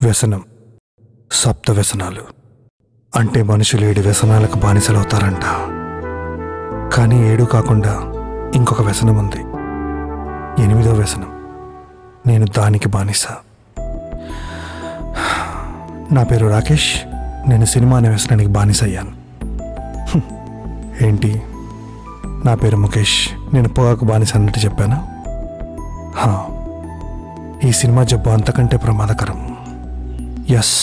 వ్యసనం, సప్త వ్యసనాలు అంటే మనుషులు 7 వ్యసనాలకు బానిసలవుతారంట. కానీ 7 కాకుండా ఇంకొక వ్యసనం ఉంది, 8వ వ్యసనం. నేను దానికి బానిస. నా పేరు రాకేష్. నేను సినిమా అనే వ్యసనానికి బానిస అయ్యాను. ఏంటి, నా పేరు ముఖేష్, నేను పొగాకు బానిస అన్నట్టు చెప్పానా? ఈ సినిమా జబ్బు అంతకంటే ప్రమాదకరం. Yes,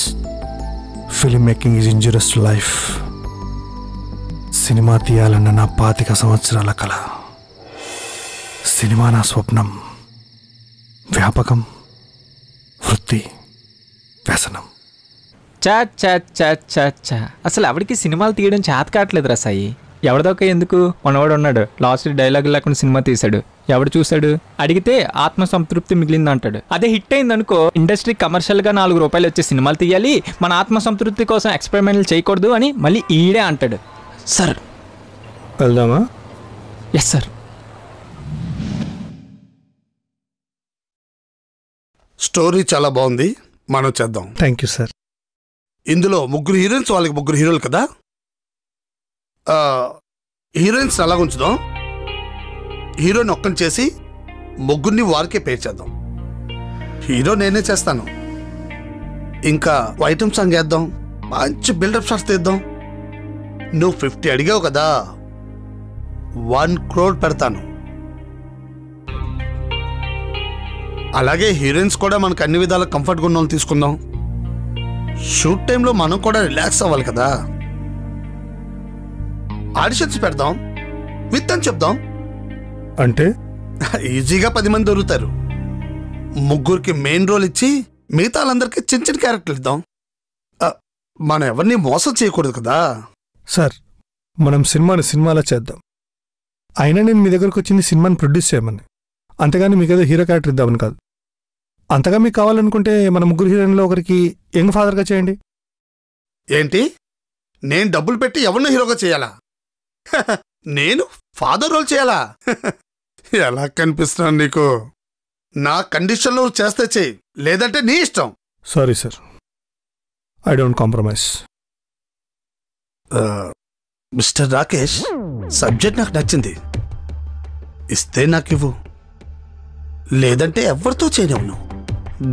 film making is injurious to life. Cinema తీయాలన్న నా 25 సంవత్సరాల కల, సినిమా నా స్వప్నం, వ్యాపకం, వృత్తి, వ్యసనం. చా చా చా చా చా అసలు ఎవరికి సినిమాలు తీయడం చేత కావట్లేదు రా సాయి. ఎవరిదొక ఎందుకు, మనవాడు ఉన్నాడు లాస్ట్ డైలాగ్ లేకుండా సినిమా తీశాడు, ఎవడు చూశాడు, అడిగితే ఆత్మసంతృప్తి మిగిలిందంటాడు. అదే హిట్ అయిందనుకో, ఇండస్ట్రీ కమర్షియల్గా 4 రూపాయలు వచ్చే సినిమాలు తీయాలి, మన ఆత్మసంతృప్తి కోసం ఎక్స్పెరిమెంట్లు చేయకూడదు అని మళ్ళీ ఈడే అంటాడు. సార్ వెళ్దామా? Yes sir. స్టోరీ చాలా బాగుంది, మనం చేద్దాం. Thank you sir. ఇందులో 3 హీరోయిన్స్, వాళ్ళకి 3 హీరోలు కదా. హీరోయిన్స్ అలా ఉంచుదాం, హీరోయిన్ ఒక్కని చేసి 3 వారికే పేరు చేద్దాం. హీరో నేనే చేస్తాను. ఇంకా ఐటమ్ సాంగ్ వేద్దాం, మంచి బిల్డప్ షాట్స్ తీద్దాం. నువ్వు 50 అడిగావు కదా, 1 crore పెడతాను. అలాగే హీరోయిన్స్ కూడా మనకు అన్ని విధాల కంఫర్ట్గా ఉన్న వాళ్ళు తీసుకుందాం. షూట్ టైంలో మనం కూడా రిలాక్స్ అవ్వాలి కదా. ఆడిషన్స్ పెడదాం, విత్ అని చెప్దాం. అంటే ఈజీగా 10 మంది దొరుకుతారు. 3కి మెయిన్ రోల్ ఇచ్చి మిగతా వాళ్ళందరికీ చిన్న చిన్న క్యారెక్టర్లు ఇద్దాం. మనం ఎవరిని మోసం చేయకూడదు కదా. సార్, మనం సినిమాలా చేద్దాం. అయినా నేను మీ దగ్గరకు వచ్చింది సినిమాని ప్రొడ్యూస్ చేయమని, అంతేగాని మీకు ఏదో హీరో క్యారెక్టర్ ఇద్దామని కాదు. అంతగా మీకు కావాలనుకుంటే మన 3 హీరోయిన్లో ఒకరికి యంగ్ ఫాదర్గా చేయండి. ఏంటి, నేను డబ్బులు పెట్టి ఎవరినో హీరోగా చేయాలా? నేను ఫాదర్ రోల్ చేయాలా? ఎలా కనిపిస్తున్నాను నీకు? నా కండిషన్లో చేస్తే చెయ్యి, లేదంటే నీ ఇష్టం. Sorry sir, I don't compromise. Mister Rakesh, subject నాకు నచ్చింది. ఇస్తే నాకు ఇవ్వు, లేదంటే ఎవరితో చేయనివ్వను.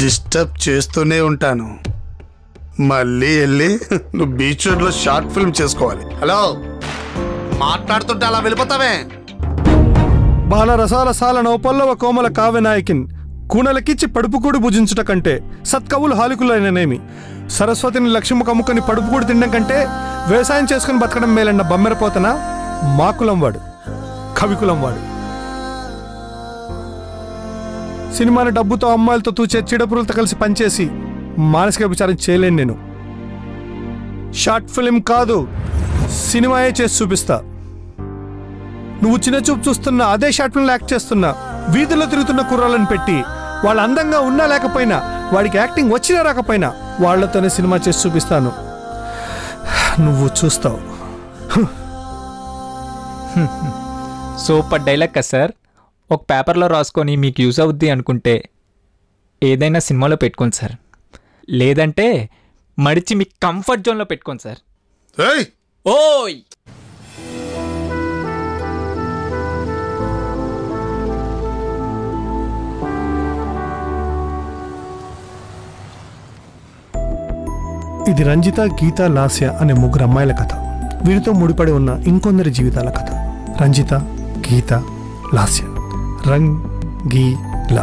డిస్టర్బ్ చేస్తూనే ఉంటాను. మళ్ళీ వెళ్ళి నువ్వు బీచ్ రోడ్లో షార్ట్ ఫిల్మ్ చేసుకోవాలి. హలో, మాట్లాడుతుంటే అలా వెళ్ళిపోతావే? బాల రసాల సాల నౌపల్లవ కోమల కావ్యనాయకిన్ కూనలకిచ్చి పడుపుకూడు భుజించుట కంటే సత్కవులు హాలికులైననేమి. సరస్వతిని లక్ష్యముఖముకొని పడుపుకూడు తినడం కంటే వ్యవసాయం చేసుకుని బతకడం మేలన్న బమ్మెరపోతన మా కులం వాడు, కవికులం వాడు. సినిమాని డబ్బుతో అమ్మాయిలతో తూచే చిడపురులతో కలిసి పనిచేసి మానసిక విచారం చేయలేను నేను. షార్ట్ ఫిల్మ్ కాదు, సినిమాయే చేసి చూపిస్తా. నువ్వు చిన్న చూపు చూస్తున్న అదే షార్ట్ ఫిల్మ్ యాక్ట్ చేస్తున్నా వీధుల్లో తిరుగుతున్న కుర్రాలను పెట్టి, వాళ్ళు అందంగా ఉన్నా లేకపోయినా, వాడికి యాక్టింగ్ వచ్చినా రాకపోయినా వాళ్లతోనే సినిమా చేసి చూపిస్తాను. నువ్వు చూస్తావు. సూపర్ డైలాగ్ కదా సార్. ఒక పేపర్లో రాసుకొని మీకు యూజ్ అవుద్ది అనుకుంటే ఏదైనా సినిమాలో పెట్టుకోండి సార్, లేదంటే మడిచి మీ కంఫర్ట్ జోన్లో పెట్టుకోండి సార్. ఓయ్, ఇది రంజిత, గీత, లాస్య అనే 3 అమ్మాయిల కథ. వీరితో ముడిపడి ఉన్న ఇంకొందరి జీవితాల కథ. రంజిత, గీత, లాస్య. రంగీల.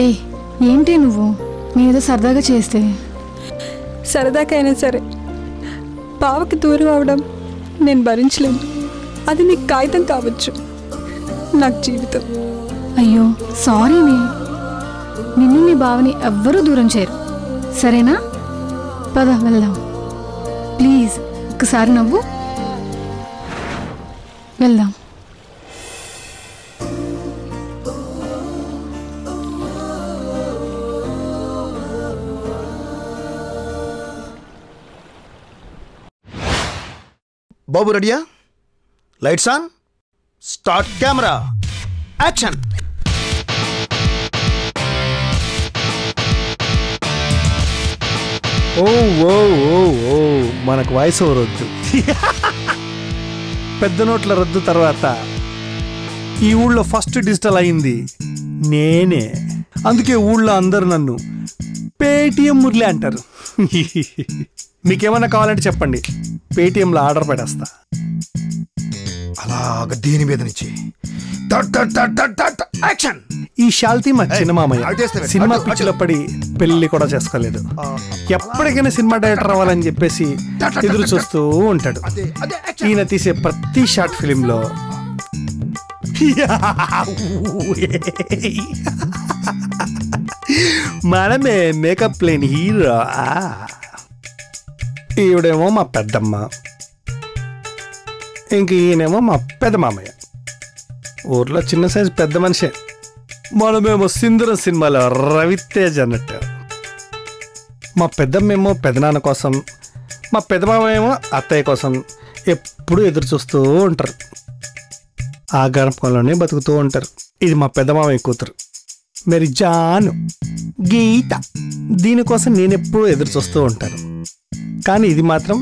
ఏయ్ ఏంటి నువ్వు నేనేదో సరదాగా చేస్తే. సరదాకైనా సరే బావకి దూరం అవడం నేను భరించలేను. అది నీకు కాగితం కావచ్చు, నాకు జీవితం. అయ్యో సారీనే. నిన్ను నీ బావని ఎవ్వరూ దూరం చేయరు, సరేనా? పద వెళ్దాం. ప్లీజ్ ఒక్కసారి నవ్వు, వెళ్దాం. బాబు రెడీయా? Lights on, start camera, action. ఓ ఓ ఓ ఓ మనకు వాయిస్ ఓవర్ వద్దు. పెద్ద నోట్ల రద్దు తర్వాత ఈ ఊళ్ళో ఫస్ట్ డిజిటల్ అయింది నేనే. అందుకే ఊళ్ళో అందరూ నన్ను పేటిఎం మురళి అంటారు. మీకేమన్నా కావాలంటే చెప్పండి, పేటిఎంలో ఆర్డర్ పెట్టేస్తా. అలాగ దీని మీద నుంచి యాక్షన్. ఈ శాల్తీ మా చిన్న మామయ్య సినిమా పిచ్చిలో పడి పెళ్లి కూడా చేసుకోలేదు. ఎప్పటికైనా సినిమా డైరెక్టర్ అవ్వాలని చెప్పేసి ఎదురు చూస్తూ ఉంటాడు. ఈయన తీసే ప్రతి షార్ట్ ఫిలింలో మనమే మేకప్ లేని హీరో. ఈవిడేమో మా పెద్దమ్మ, ఇంక ఈయనేమో మా పెద్ద మామయ్య. ఊర్లో చిన్న సైజు పెద్ద మనిషే. మనమేమో సింధూరం సినిమాలో రవితేజ్ అన్నట్టు. మా పెద్దమ్మేమో పెదనాన్న కోసం, మా పెద్దమామేమో అత్తయ్య కోసం ఎప్పుడూ ఎదురు చూస్తూ ఉంటారు. ఆ గర్భంలోనే బతుకుతూ ఉంటారు. ఇది మా పెద్దమామయ్య కూతురు మరి జాను గీత. దీనికోసం నేను ఎప్పుడూ ఎదురు చూస్తూ ఉంటాను. కానీ ఇది మాత్రం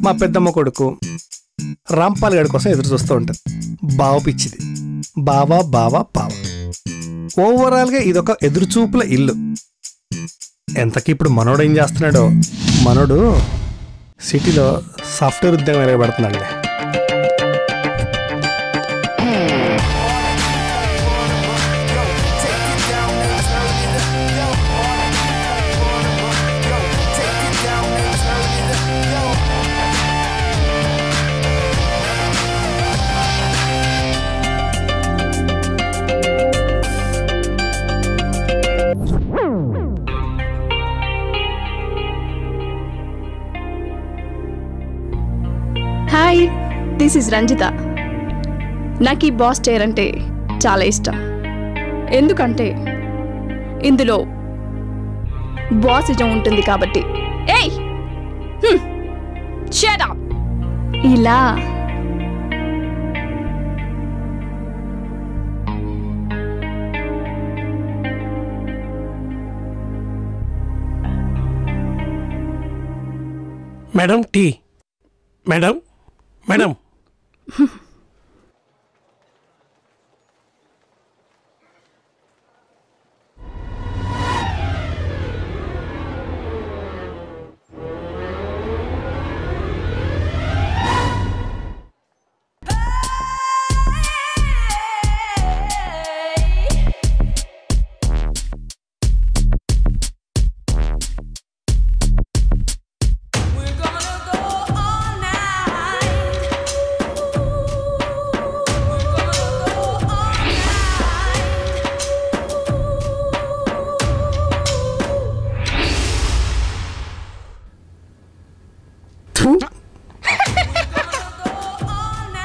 మా పెద్దమ్మ కొడుకు రాంపాల్ గడి కోసం ఎదురు చూస్తూ ఉంటారు. బావ పిచ్చిది, బావా బావా బావ. ఓవరాల్గా ఇదొక ఎదురుచూపుల ఇల్లు. ఎంతకీ ఇప్పుడు మనోడు ఏం చేస్తున్నాడో. మనోడు సిటీలో సాఫ్ట్వేర్ ఉద్యోగం ఎరగబడుతున్నాడులే. హాయ్, దిస్ ఇస్ రంజిత. నాకు ఈ బాస్ చైర్ అంటే చాలా ఇష్టం. ఎందుకంటే ఇందులో బాసిజం ఉంటుంది కాబట్టి. ఏయ్ షట్ అప్. ఇలా మేడం టీ. మేడం మేడం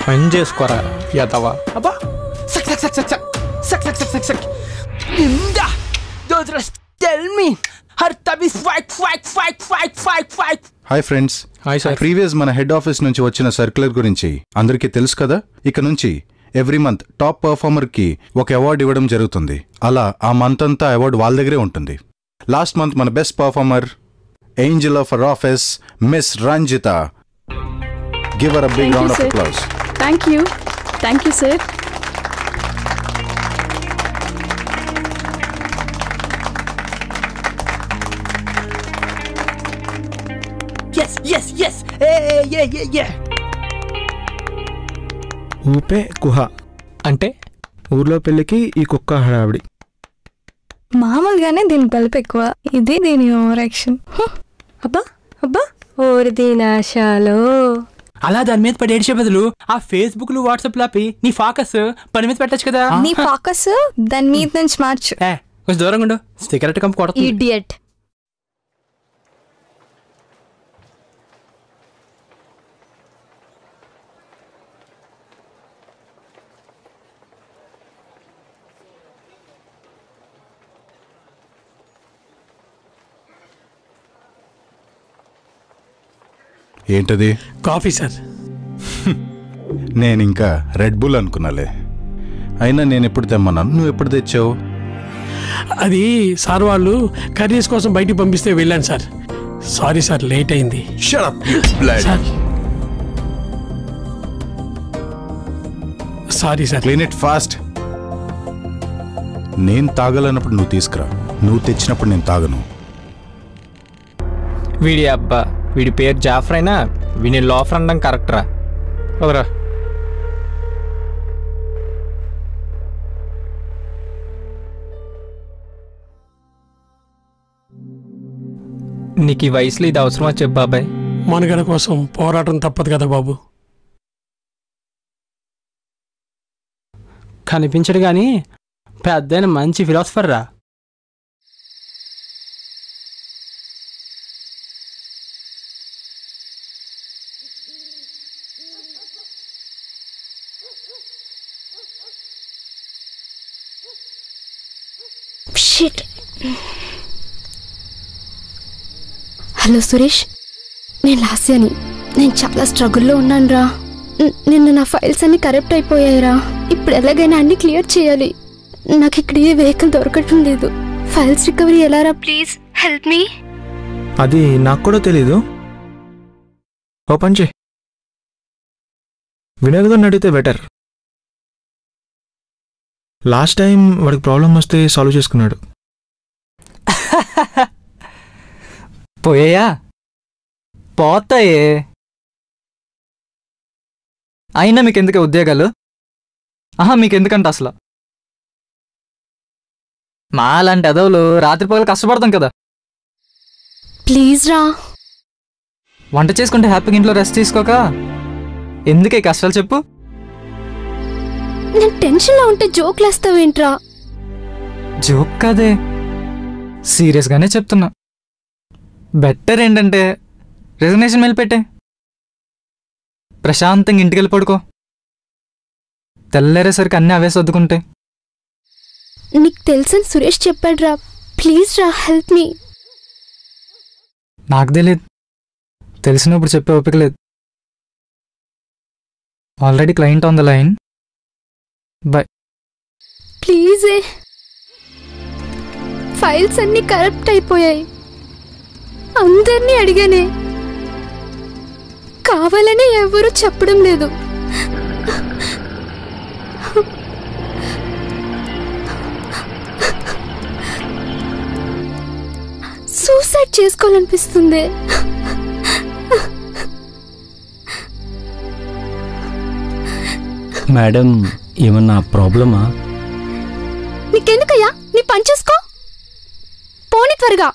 పని చేసుకోరా యాదవా. అబ్బా సక్ సక్ సక్ సక్ సక్ సక్ సక్ సక్ సక్ సక్ నిందా దోద్రస్ టెల్ మీ హర్ తబి fight fight fight fight fight fight. Hi friends. Hi sir. Previous మన హెడ్ ఆఫీస్ నుంచి వచ్చిన సర్క్యులర్ గురించి అందరికీ తెలుసు కదా. ఇక నుంచి ఎవ్రీ మంత్ టాప్ పర్ఫార్మర్ కి ఒక అవార్డు ఇవ్వడం జరుగుతుంది. అలా ఆ మంత్ అంతా అవార్డు వాళ్ళ దగ్గరే ఉంటుంది. లాస్ట్ మంత్ మన best performer angel of our office miss Ranjitha. Give her a big round of applause. Thank you. Thank you sir. yes yes yes hey yeah yeah yeah. ఊపే గుహ అంటే ఊర్లో పెళ్ళికి ఈ కుక్క హడావిడి. మామూలుగానే దీని బలుపు ఎక్కువ, ఇది దీని ఓవర్ యాక్షన్. అబ్బా అబ్బా ఓరి దీనాశాలో. అలా దాని మీద పడి ఏడ్చే బదులు ఆ ఫేస్బుక్ వాట్సాప్ లాపి నీ ఫోకస్ పని మీద పెట్టచ్చు కదా. నీ ఫోకస్ దాని మీద నుంచి మార్చు. కొంచెం దూరంగా ఉండు, సిగరెట్ కంపు కొడుతుంది. ఇడియట్. ఏంటది? Coffee sir. నేను ఇంకా రెడ్ బుల్ అనుకున్నాలే. అయినా నేను ఎప్పుడు తెమ్మన్నాను, నువ్వు ఎప్పుడు తెచ్చావు? అది సార్ వాళ్ళు కర్రీస్ కోసం బయటికి పంపిస్తే వెళ్ళాను సార్. సారీ సార్, లేట్ అయింది. Sorry sir. Clean it fast. నేను తాగాలన్నప్పుడు నువ్వు తీసుకురా, నువ్వు తెచ్చినప్పుడు నేను తాగను. వీడి అబ్బా, వీడి పేరు జాఫర్ అయినా వీని లోఫర్ అనడం కరెక్టరా? వదరా. నీకు ఈ వయసులో ఇది అవసరమా చెప్పు బాబాయ్? మనగడ కోసం పోరాటం తప్పదు కదా బాబు. కనిపించడు కానీ పెద్ద మంచి ఫిలాసఫర్ రా. హలో సురేష్, నేను లాస్యాని. నేను చాలా స్ట్రగుల్లో ఉన్నాను రా. నిన్న నా ఫైల్స్ అన్ని కరెక్ట్ అయిపోయాయిరా. ఇప్పుడు ఎలాగైనా అన్ని క్లియర్ చేయాలి. నాకు ఇక్కడ ఏ వెహికల్ దొరకటం లేదు. ఫైల్స్ రికవరీ ఎలా రా? Please help me. అది నాకు కూడా తెలీదు. ఓపెన్ చేయి. వినాయకుడు అడిగితే బెటర్. లాస్ట్ టైం వాడికి ప్రాబ్లం వస్తే సాల్వ్ చేసుకున్నాడు. పోయాయా? పోతాయే. అయినా మీకెందుకే ఉద్యోగాలు? మీకెందుకంట అసలు? మా లాంటి ఎదవులు రాత్రి పగలు కష్టపడతాం కదా. ప్లీజ్ రా. వంట చేసుకుంటే హ్యాపీగా ఇంట్లో రెస్ట్ తీసుకోక ఎందుకే కష్టాలు చెప్పు? నేను టెన్షన్లో ఉంటే జోక్లు వేస్తావేంట్రా? జోక్ కాదే, సీరియస్గానే చెప్తున్నా. బెటర్ ఏంటంటే రిజిగ్నేషన్ మెయిల్ పెట్టే, ప్రశాంతంగా ఇంటికి వెళ్ళి పడుకో. తెల్లారేసరికి అన్నీ అవే సర్దుకుంటే. నీకు తెలుసని సురేష్ చెప్పాడు రా. ప్లీజ్ రా, హెల్ప్ మీ. నాకు తెలియదు, తెలిసినప్పుడు చెప్పే ఓపిక లేదు. Already client on the line. Bye. ప్లీజే, ఫైల్స్ అన్నీ కరెక్ట్ అయిపోయాయి. అందరినీ అడిగానే, కావాలని ఎవరూ చెప్పడం లేదు. సూసైడ్ చేసుకోవాలనిపిస్తుంది. మేడం, ఏమన్నా ప్రాబ్లమా? నీకెందుకయ్యా? నీ పని చేసుకో. పోనీ త్వరగా.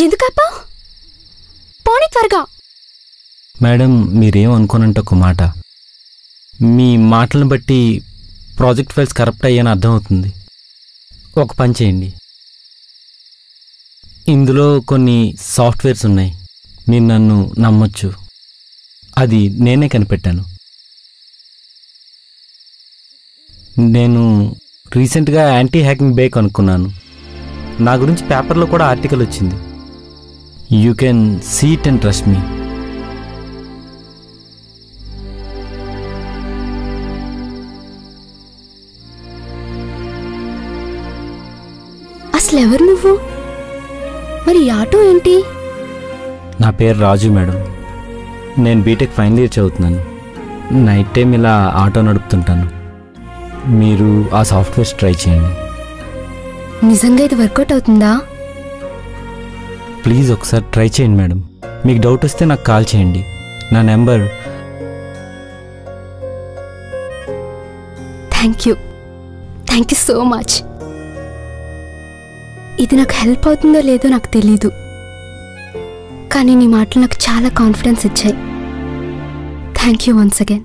ఎందుకప్పా? పోనీ త్వరగా. మేడం, మీరేమనుకోనంటే ఒక మాట. మీ మాటలను బట్టి ప్రాజెక్ట్ ఫైల్స్ కరప్ట్ అయ్యాని అర్థమవుతుంది. ఒక పని చేయండి, ఇందులో కొన్ని సాఫ్ట్వేర్స్ ఉన్నాయి. మీరు నన్ను నమ్మొచ్చు, అది నేనే కనిపెట్టాను. నేను రీసెంట్గా యాంటీ హ్యాకింగ్ బే కనుక్కున్నాను. నా గురించి పేపర్లో కూడా ఆర్టికల్ వచ్చింది. You can see it and trust me. అసలు ఎవరు నువ్వు? మరి ఆటో ఏంటి? నా పేరు రాజు మేడం. నేను బీటెక్ ఫైనల్ ఇయర్ చదువుతున్నాను. నైట్ టైం ఇలా ఆటో నడుపుతుంటాను. మీరు ఆ సాఫ్ట్వేర్స్ ట్రై చేయండి. నిజంగా ఇది వర్కౌట్ అవుతుందా? ప్లీజ్ ఒకసారి ట్రై చేయండి మేడం. మీకు డౌట్ వస్తే నాకు కాల్ చేయండి. నా number. Thank you. Thank you so much. ఇది నాకు హెల్ప్ అవుతుందో లేదో నాకు తెలీదు, కానీ నీ మాటలు నాకు చాలా కాన్ఫిడెన్స్ ఇచ్చాయి. Thank you once again.